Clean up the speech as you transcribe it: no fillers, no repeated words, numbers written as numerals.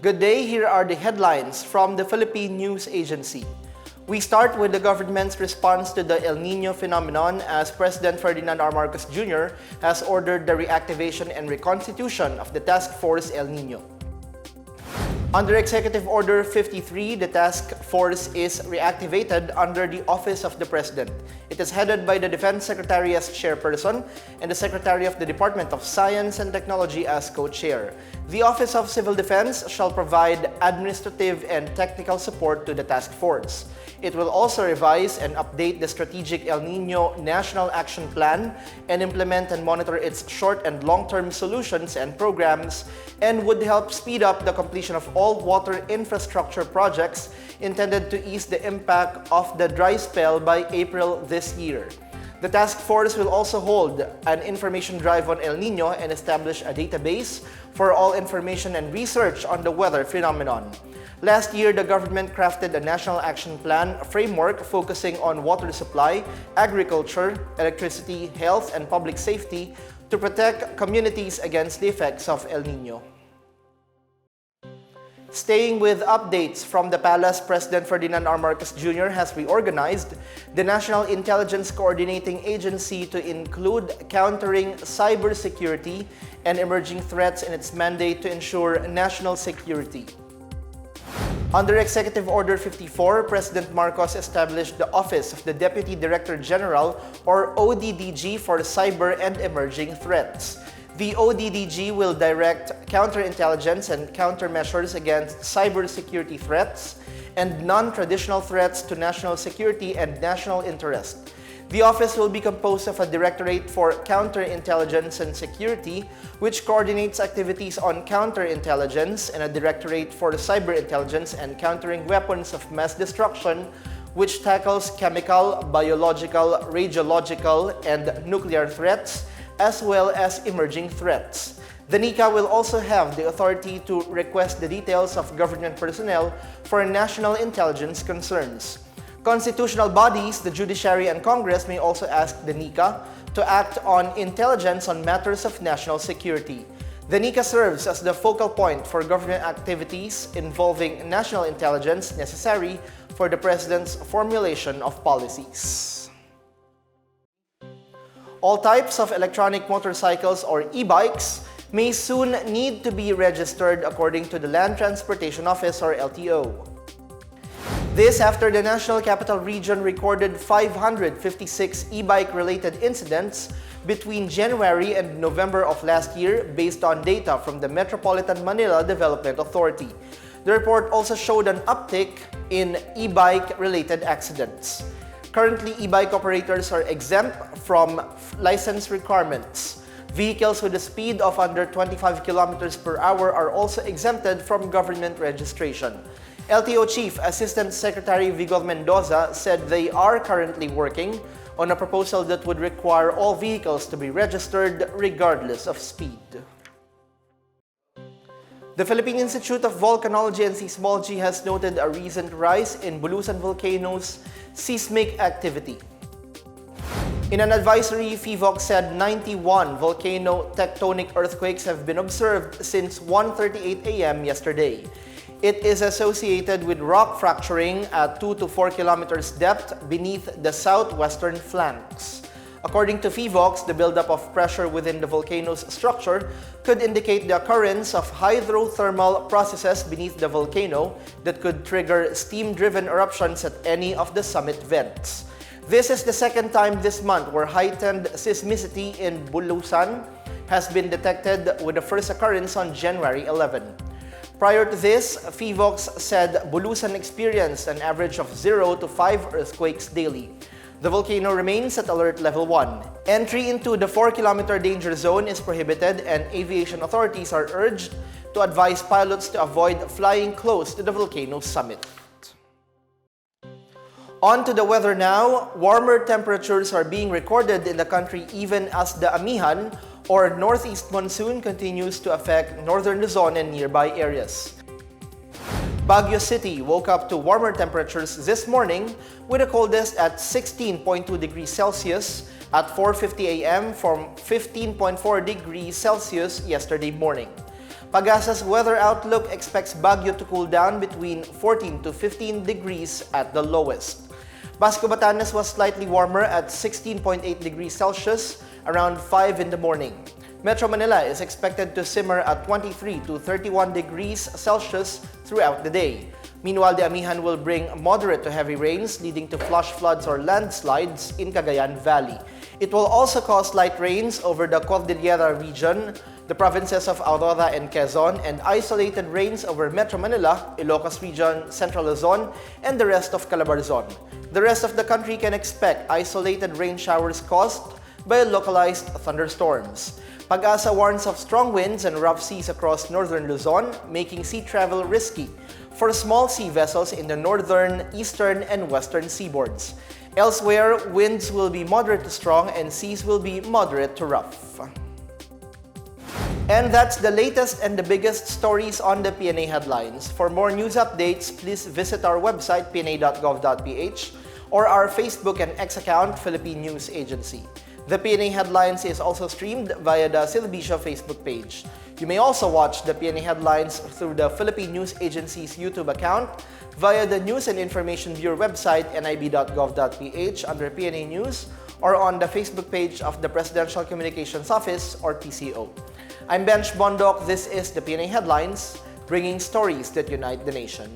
Good day, here are the headlines from the Philippine News Agency. We start with the government's response to the El Niño phenomenon as President Ferdinand R. Marcos Jr. has ordered the reactivation and reconstitution of the Task Force El Niño. Under Executive Order 53, the task force is reactivated under the Office of the President. It is headed by the Defense Secretary as chairperson and the Secretary of the Department of Science and Technology as co-chair. The Office of Civil Defense shall provide administrative and technical support to the task force. It will also revise and update the strategic El Niño National Action Plan and implement and monitor its short and long-term solutions and programs, and would help speed up the completion of all water infrastructure projects intended to ease the impact of the dry spell by April this year. The task force will also hold an information drive on El Niño and establish a database for all information and research on the weather phenomenon. Last year, the government crafted a national action plan framework focusing on water supply, agriculture, electricity, health, and public safety to protect communities against the effects of El Niño. Staying with updates from the palace, President Ferdinand R. Marcos Jr. has reorganized the National Intelligence Coordinating Agency to include countering cybersecurity and emerging threats in its mandate to ensure national security. Under Executive Order 54, President Marcos established the Office of the Deputy Director General or ODDG for Cyber and Emerging Threats. The ODDG will direct counterintelligence and countermeasures against cybersecurity threats and non-traditional threats to national security and national interest. The office will be composed of a Directorate for Counterintelligence and Security, which coordinates activities on counterintelligence, and a Directorate for Cyberintelligence and Countering Weapons of Mass Destruction, which tackles chemical, biological, radiological, and nuclear threats, as well as emerging threats. The NICA will also have the authority to request the details of government personnel for national intelligence concerns. Constitutional bodies, the judiciary and Congress may also ask the NICA to act on intelligence on matters of national security. The NICA serves as the focal point for government activities involving national intelligence necessary for the President's formulation of policies. All types of electronic motorcycles or e-bikes may soon need to be registered according to the Land Transportation Office or LTO. This after the National Capital Region recorded 556 e-bike related incidents between January and November of last year based on data from the Metropolitan Manila Development Authority. The report also showed an uptick in e-bike related accidents. Currently, e-bike operators are exempt from license requirements. Vehicles with a speed of under 25 kilometers per hour are also exempted from government registration. LTO Chief Assistant Secretary Vigor Mendoza said they are currently working on a proposal that would require all vehicles to be registered regardless of speed. The Philippine Institute of Volcanology and Seismology has noted a recent rise in Bulusan volcano's seismic activity. In an advisory, Phivolcs said 91 volcano tectonic earthquakes have been observed since 1:38 a.m. yesterday. It is associated with rock fracturing at 2 to 4 kilometers depth beneath the southwestern flanks. According to Phivolcs, the buildup of pressure within the volcano's structure could indicate the occurrence of hydrothermal processes beneath the volcano that could trigger steam-driven eruptions at any of the summit vents. This is the second time this month where heightened seismicity in Bulusan has been detected, with the first occurrence on January 11. Prior to this, Phivolcs said Bulusan experienced an average of 0 to 5 earthquakes daily. The volcano remains at alert level 1. Entry into the 4-kilometer danger zone is prohibited, and aviation authorities are urged to advise pilots to avoid flying close to the volcano's summit. On to the weather now. Warmer temperatures are being recorded in the country even as the Amihan or northeast monsoon continues to affect northern Luzon and nearby areas. Baguio City woke up to warmer temperatures this morning with the coldest at 16.2 degrees Celsius at 4:50 a.m. from 15.4 degrees Celsius yesterday morning. Pag-asa's weather outlook expects Baguio to cool down between 14 to 15 degrees at the lowest. Basco Batanes was slightly warmer at 16.8 degrees Celsius around 5 in the morning. Metro Manila is expected to simmer at 23 to 31 degrees Celsius throughout the day. Meanwhile, the Amihan will bring moderate to heavy rains leading to flash floods or landslides in Cagayan Valley. It will also cause light rains over the Cordillera region, the provinces of Aurora and Quezon, and isolated rains over Metro Manila, Ilocos Region, Central Luzon, and the rest of Calabarzon. The rest of the country can expect isolated rain showers caused by localized thunderstorms. Pag-asa warns of strong winds and rough seas across northern Luzon, making sea travel risky for small sea vessels in the northern, eastern, and western seaboards. Elsewhere, winds will be moderate to strong and seas will be moderate to rough. And that's the latest and the biggest stories on the PNA headlines. For more news updates, please visit our website, pna.gov.ph, or our Facebook and X account, Philippine News Agency. The PNA Headlines is also streamed via the Silvisio Facebook page. You may also watch the PNA Headlines through the Philippine News Agency's YouTube account, via the News and Information Bureau website, nib.gov.ph under PNA News, or on the Facebook page of the Presidential Communications Office, or PCO. I'm Bench Bondok. This is the PNA Headlines, bringing stories that unite the nation.